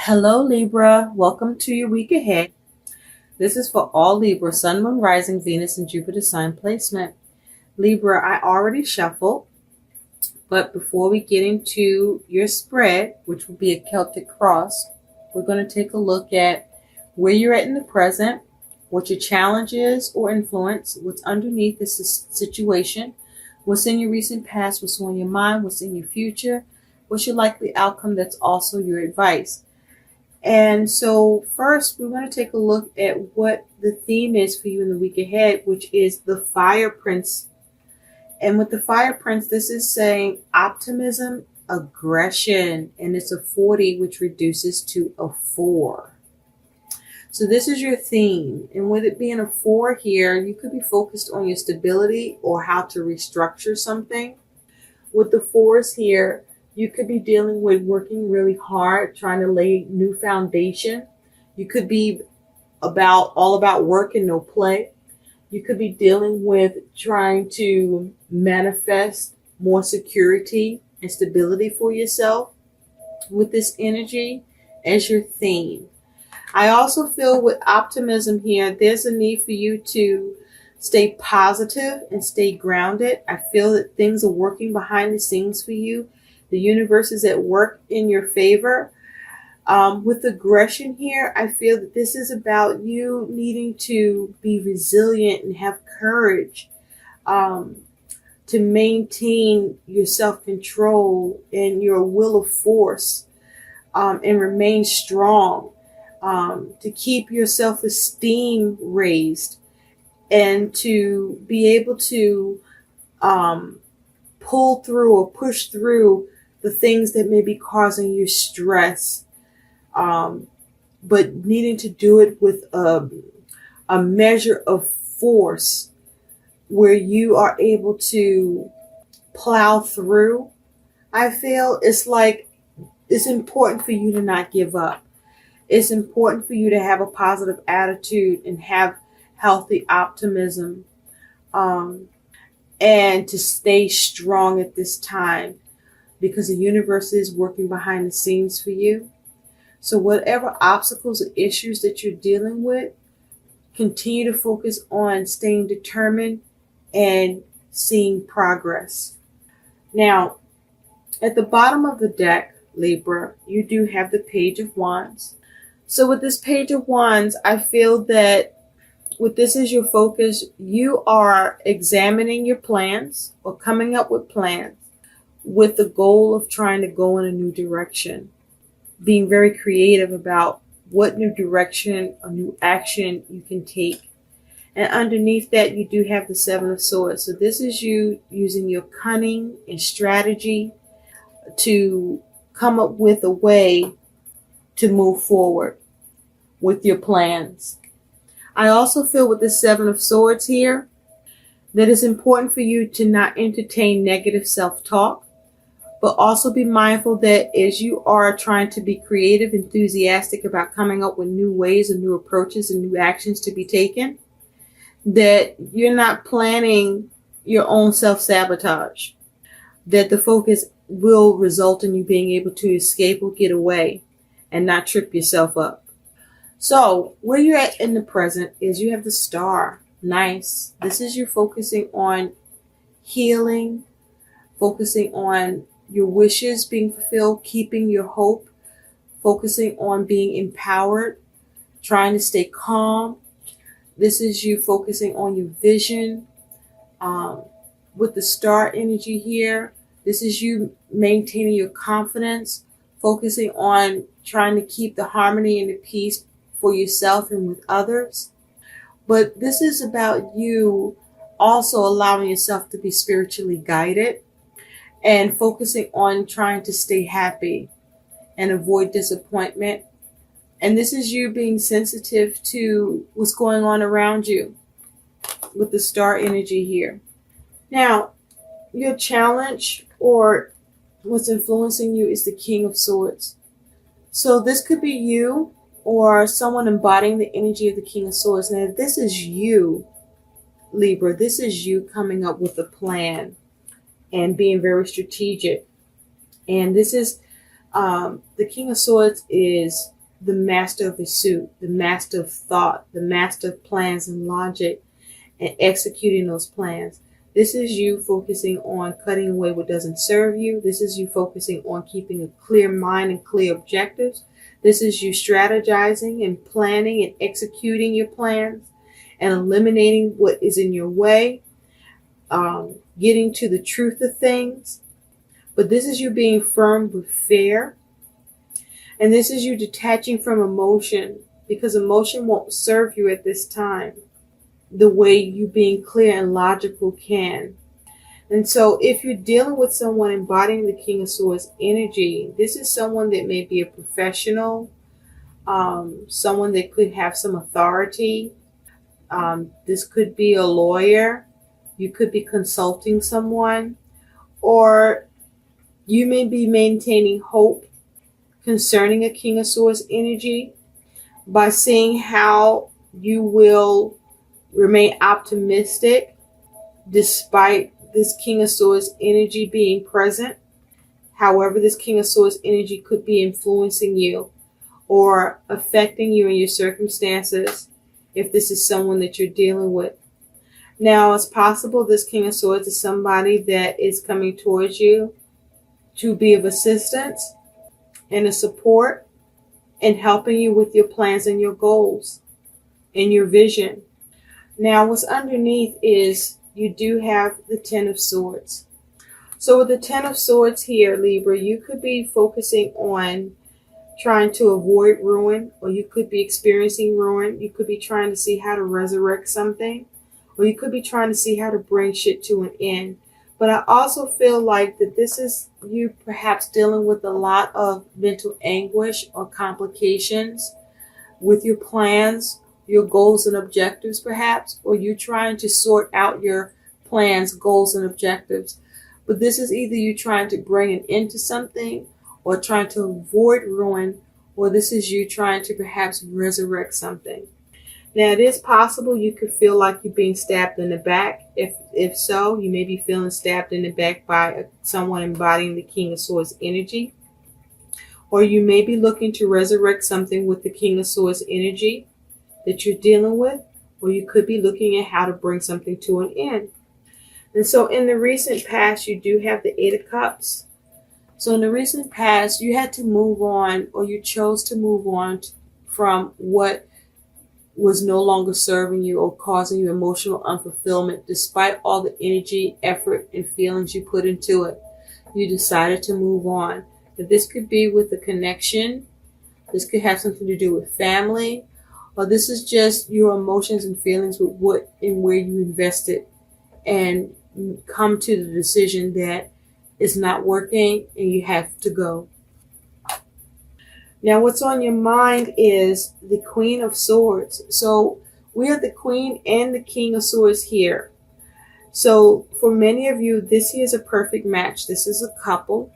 Hello Libra, welcome to your week ahead. This is for all Libra, Sun, Moon, Rising, Venus, and Jupiter sign placement. Libra, I already shuffled, but before we get into your spread, which will be a Celtic cross, we're going to take a look at where you're at in the present, what your challenge is or influence, what's underneath this situation, what's in your recent past, what's on your mind, what's in your future, what's your likely outcome that's also your advice. And so first, we're going to take a look at what the theme is for you in the week ahead, which is the Fire Prince. And with the Fire Prince, this is saying optimism, aggression, and it's a 40, which reduces to a 4. So this is your theme. And with it being a 4 here, you could be focused on your stability or how to restructure something. With the 4s here, you could be dealing with working really hard, trying to lay new foundation. You could be all about work and no play. You could be dealing with trying to manifest more security and stability for yourself with this energy as your theme. I also feel with optimism here, there's a need for you to stay positive and stay grounded. I feel that things are working behind the scenes for you. The universe is at work in your favor. With aggression here, I feel that this is about you needing to be resilient and have courage to maintain your self-control and your will of force and remain strong, to keep your self-esteem raised and to be able to pull through or push through the things that may be causing you stress, but needing to do it with a measure of force where you are able to plow through. I feel it's like it's important for you to not give up. It's important for you to have a positive attitude and have healthy optimism, and to stay strong at this time, because the universe is working behind the scenes for you. So whatever obstacles or issues that you're dealing with, continue to focus on staying determined and seeing progress. Now, at the bottom of the deck, Libra, you do have the Page of Wands. So with this Page of Wands, I feel that with this as your focus, you are examining your plans or coming up with plans with the goal of trying to go in a new direction, being very creative about what new direction or new action you can take. And underneath that, you do have the Seven of Swords. So this is you using your cunning and strategy to come up with a way to move forward with your plans. I also feel with the Seven of Swords here that it's important for you to not entertain negative self-talk, but also be mindful that as you are trying to be creative, enthusiastic about coming up with new ways and new approaches and new actions to be taken, that you're not planning your own self-sabotage, that the focus will result in you being able to escape or get away and not trip yourself up. So where you're at in the present is you have the Star. Nice. This is you focusing on healing, focusing on your wishes being fulfilled, keeping your hope, focusing on being empowered, trying to stay calm. This is you focusing on your vision. With the Star energy here, this is you maintaining your confidence, focusing on trying to keep the harmony and the peace for yourself and with others. But this is about you also allowing yourself to be spiritually guided and focusing on trying to stay happy and avoid disappointment. And this is you being sensitive to what's going on around you with the Star energy here. Now, your challenge or what's influencing you is the King of Swords. So this could be you or someone embodying the energy of the King of Swords. Now, if this is you, Libra, this is you coming up with a plan and being very strategic. And this is, the King of Swords is the master of his suit, the master of thought, the master of plans and logic, and executing those plans. This is you focusing on cutting away what doesn't serve you. This is you focusing on keeping a clear mind and clear objectives. This is you strategizing and planning and executing your plans and eliminating what is in your way, getting to the truth of things. But this is you being firm but fair. And this is you detaching from emotion, because emotion won't serve you at this time the way you being clear and logical can. And so if you're dealing with someone embodying the King of Swords energy, this is someone that may be a professional, someone that could have some authority. This could be a lawyer. You could be consulting someone, or you may be maintaining hope concerning a King of Swords energy by seeing how you will remain optimistic despite this King of Swords energy being present. However, this King of Swords energy could be influencing you or affecting you in your circumstances if this is someone that you're dealing with. Now, it's possible this King of Swords is somebody that is coming towards you to be of assistance and a support and helping you with your plans and your goals and your vision. Now, what's underneath is you do have the Ten of Swords. So with the Ten of Swords here, Libra, you could be focusing on trying to avoid ruin, or you could be experiencing ruin. You could be trying to see how to resurrect something, or you could be trying to see how to bring shit to an end. But I also feel like that this is you perhaps dealing with a lot of mental anguish or complications with your plans, your goals and objectives perhaps, or you trying to sort out your plans, goals, and objectives. But this is either you trying to bring an end to something or trying to avoid ruin, or this is you trying to perhaps resurrect something. Now, it is possible you could feel like you're being stabbed in the back. If so, you may be feeling stabbed in the back by someone embodying the King of Swords energy. Or you may be looking to resurrect something with the King of Swords energy that you're dealing with. Or you could be looking at how to bring something to an end. And so in the recent past, you do have the Eight of Cups. So in the recent past, you had to move on, or you chose to move on from what was no longer serving you or causing you emotional unfulfillment, despite all the energy, effort, and feelings you put into it. You decided to move on. But this could be with a connection. This could have something to do with family, or this is just your emotions and feelings with what and where you invested and come to the decision that it's not working and you have to go. Now, what's on your mind is the Queen of Swords. So we have the Queen and the King of Swords here. So for many of you, this here is a perfect match. This is a couple.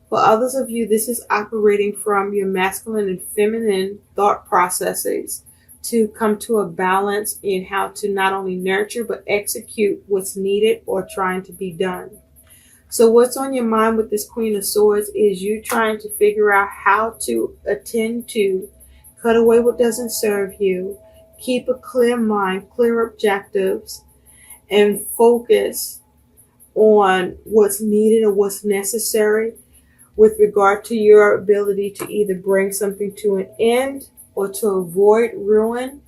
For others of you, this is operating from your masculine and feminine thought processes to come to a balance in how to not only nurture but execute what's needed or trying to be done. So what's on your mind with this Queen of Swords is you trying to figure out how to attend to, cut away what doesn't serve you, keep a clear mind, clear objectives, and focus on what's needed or what's necessary with regard to your ability to either bring something to an end or to avoid ruin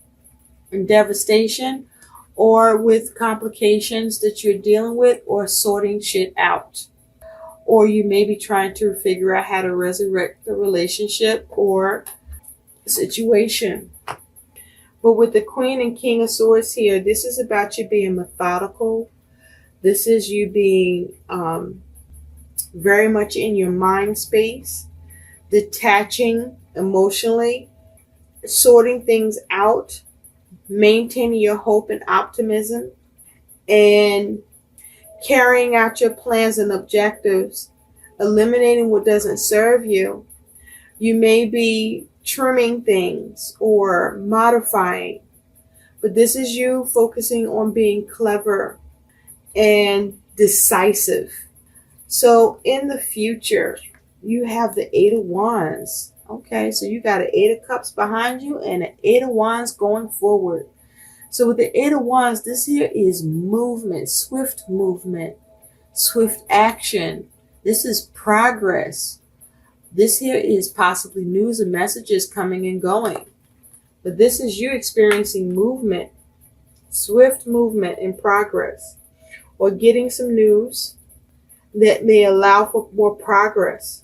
and devastation, or with complications that you're dealing with or sorting shit out. Or you may be trying to figure out how to resurrect the relationship or situation. But with the Queen and King of Swords here, this is about you being methodical. This is you being very much in your mind space, detaching emotionally, sorting things out, maintaining your hope and optimism, and carrying out your plans and objectives, eliminating what doesn't serve you. You may be trimming things or modifying, but this is you focusing on being clever and decisive. So in the future, you have the Eight of Wands. Okay, so you got an Eight of Cups behind you and an Eight of Wands going forward. So with the Eight of Wands, this here is movement, swift action. This is progress. This here is possibly news and messages coming and going. But this is you experiencing movement, swift movement and progress, or getting some news that may allow for more progress.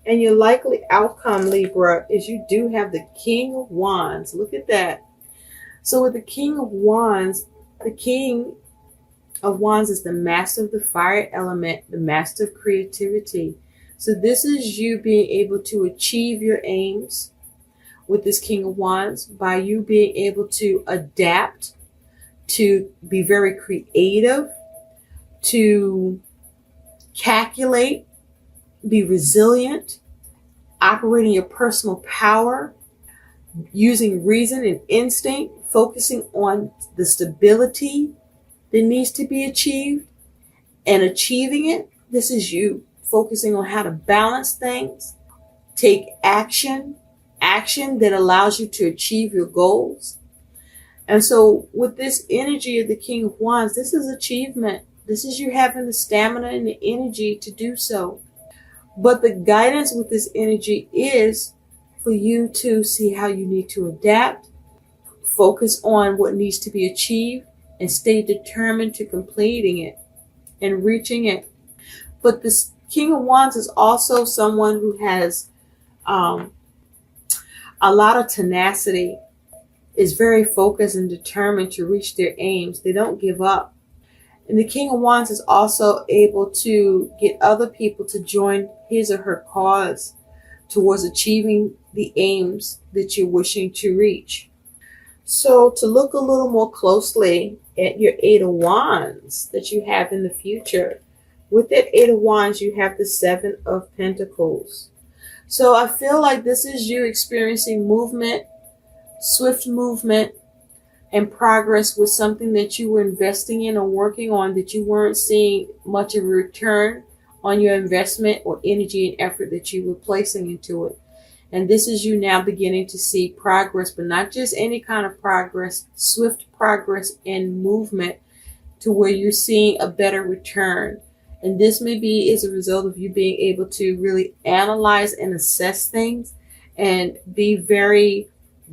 And your likely outcome, Libra, is you do have the King of Wands. Look at that. So with the King of Wands is the master of the fire element, the master of creativity. So this is you being able to achieve your aims with this King of Wands by you being able to adapt, to be very creative, to calculate, be resilient, operating your personal power, using reason and instinct, focusing on the stability that needs to be achieved and achieving it. This is you focusing on how to balance things, take action that allows you to achieve your goals. And so with this energy of the King of Wands, this is achievement. This is you having the stamina and the energy to do so. But the guidance with this energy is for you to see how you need to adapt, focus on what needs to be achieved, and stay determined to completing it and reaching it. But this King of Wands is also someone who has a lot of tenacity, is very focused and determined to reach their aims. They don't give up. And the King of Wands is also able to get other people to join his or her cause towards achieving the aims that you're wishing to reach. So to look a little more closely at your Eight of Wands that you have in the future, with that Eight of Wands, you have the Seven of Pentacles. So I feel like this is you experiencing movement, swift movement, and progress with something that you were investing in or working on that you weren't seeing much of a return on your investment or energy and effort that you were placing into it. And this is you now beginning to see progress, but not just any kind of progress, swift progress and movement to where you're seeing a better return. And this may be as a result of you being able to really analyze and assess things and be very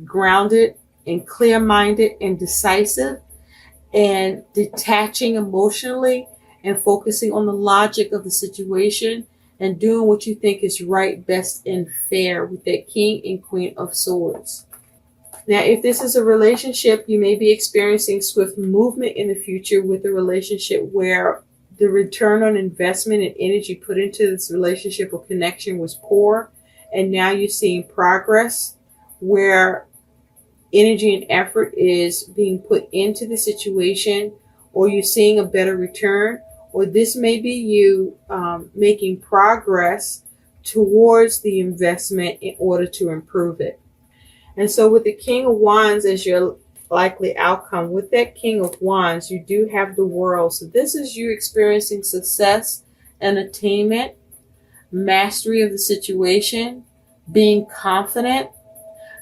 grounded and clear-minded and decisive and detaching emotionally and focusing on the logic of the situation and doing what you think is right, best, and fair with that King and Queen of Swords. Now, if this is a relationship, you may be experiencing swift movement in the future with a relationship where the return on investment and energy put into this relationship or connection was poor, and now you're seeing progress where energy and effort is being put into the situation, or you're seeing a better return, or this may be you making progress towards the investment in order to improve it. And so with the King of Wands as your likely outcome, with that King of Wands, you do have the World. So this is you experiencing success and attainment, mastery of the situation, being confident.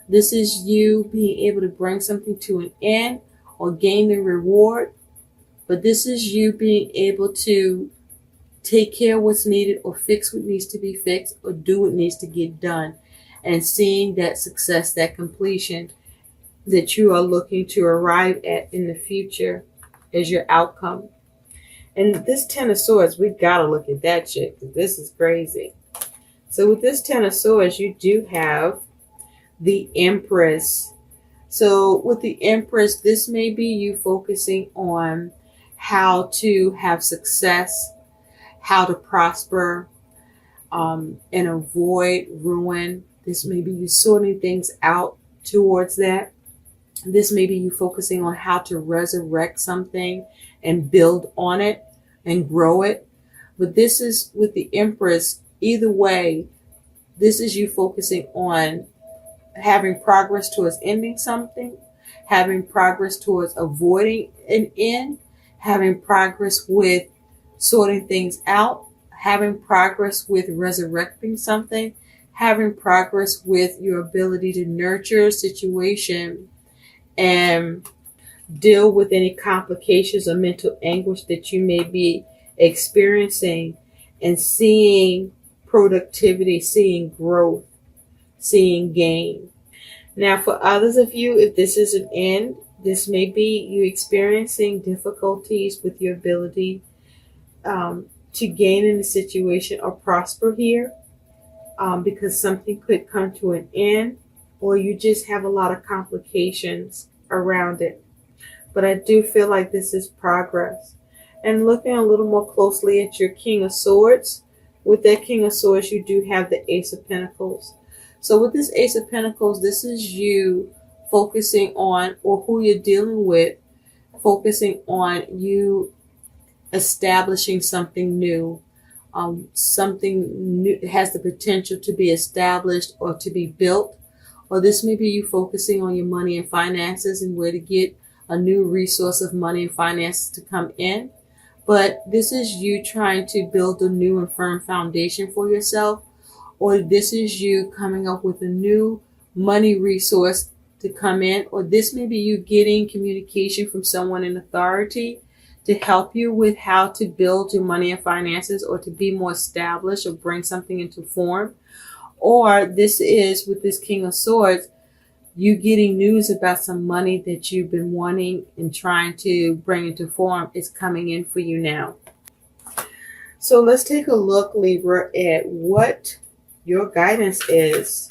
This is you being able to bring something to an end or gain the reward. But this is you being able to take care of what's needed or fix what needs to be fixed or do what needs to get done, and seeing that success, that completion that you are looking to arrive at in the future as your outcome. And this Ten of Swords, we got to look at that shit because this is crazy. So with this Ten of Swords, you do have the Empress. So with the Empress, this may be you focusing on how to have success, how to prosper, and avoid ruin. This may be you sorting things out towards that. This may be you focusing on how to resurrect something and build on it and grow it. But this is with the Empress, either way, this is you focusing on having progress towards ending something, having progress towards avoiding an end, having progress with sorting things out, having progress with resurrecting something, having progress with your ability to nurture a situation and deal with any complications or mental anguish that you may be experiencing, and seeing productivity, seeing growth, seeing gain. Now, for others of you, if this is an end, this may be you experiencing difficulties with your ability to gain in the situation or prosper here, because something could come to an end, or you just have a lot of complications around it. But I do feel like this is progress. And looking a little more closely at your King of Swords, with that King of Swords, you do have the Ace of Pentacles. So with this Ace of Pentacles, this is you focusing on, or who you're dealing with, focusing on you establishing something new. Something new has the potential to be established or to be built. Or this may be you focusing on your money and finances and where to get a new resource of money and finances to come in. But this is you trying to build a new and firm foundation for yourself. Or this is you coming up with a new money resource to come in. Or this may be you getting communication from someone in authority to help you with how to build your money and finances, or to be more established, or bring something into form. Or this is, with this King of Swords, you getting news about some money that you've been wanting and trying to bring into form is coming in for you now. So let's take a look, Libra, at what your guidance is.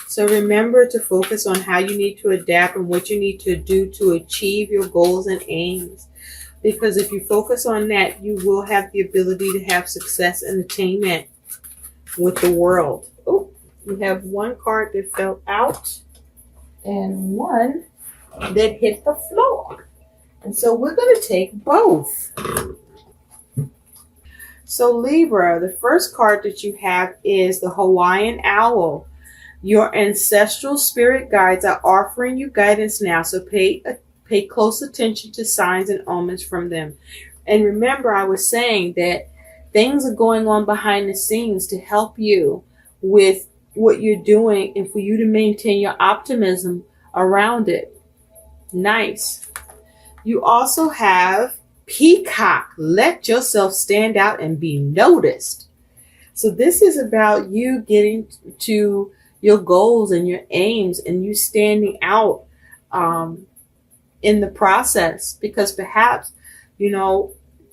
So remember to focus on how you need to adapt and what you need to do to achieve your goals and aims. Because if you focus on that, you will have the ability to have success and attainment with the world. Oh, we have one card that fell out and one that hit the floor. And so we're going to take both. So Libra, the first card that you have is the Hawaiian Owl. Your ancestral spirit guides are offering you guidance now, so pay close attention to signs and omens from them. And remember, I was saying that things are going on behind the scenes to help you with what you're doing and for you to maintain your optimism around it. Nice. You also have Peacock. Let yourself stand out and be noticed. So this is about you getting to your goals and your aims, and you standing out in the process, because perhaps,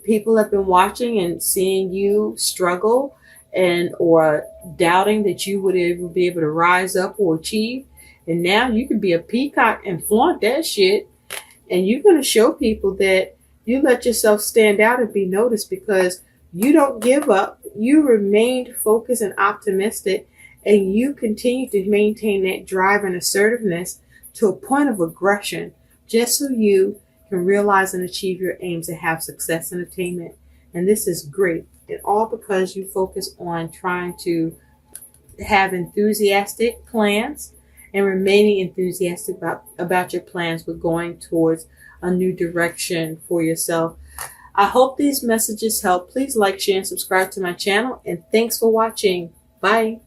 people have been watching and seeing you struggle and or doubting that you would ever be able to rise up or achieve. And now you can be a peacock and flaunt that shit. And you're going to show people that you let yourself stand out and be noticed, because you don't give up. You remained focused and optimistic, and you continue to maintain that drive and assertiveness to a point of aggression, just so you can realize and achieve your aims and have success and attainment. And this is great. And all because you focus on trying to have enthusiastic plans and remaining enthusiastic about your plans, but going towards a new direction for yourself. I hope these messages help. Please like, share, and subscribe to my channel. And thanks for watching. Bye.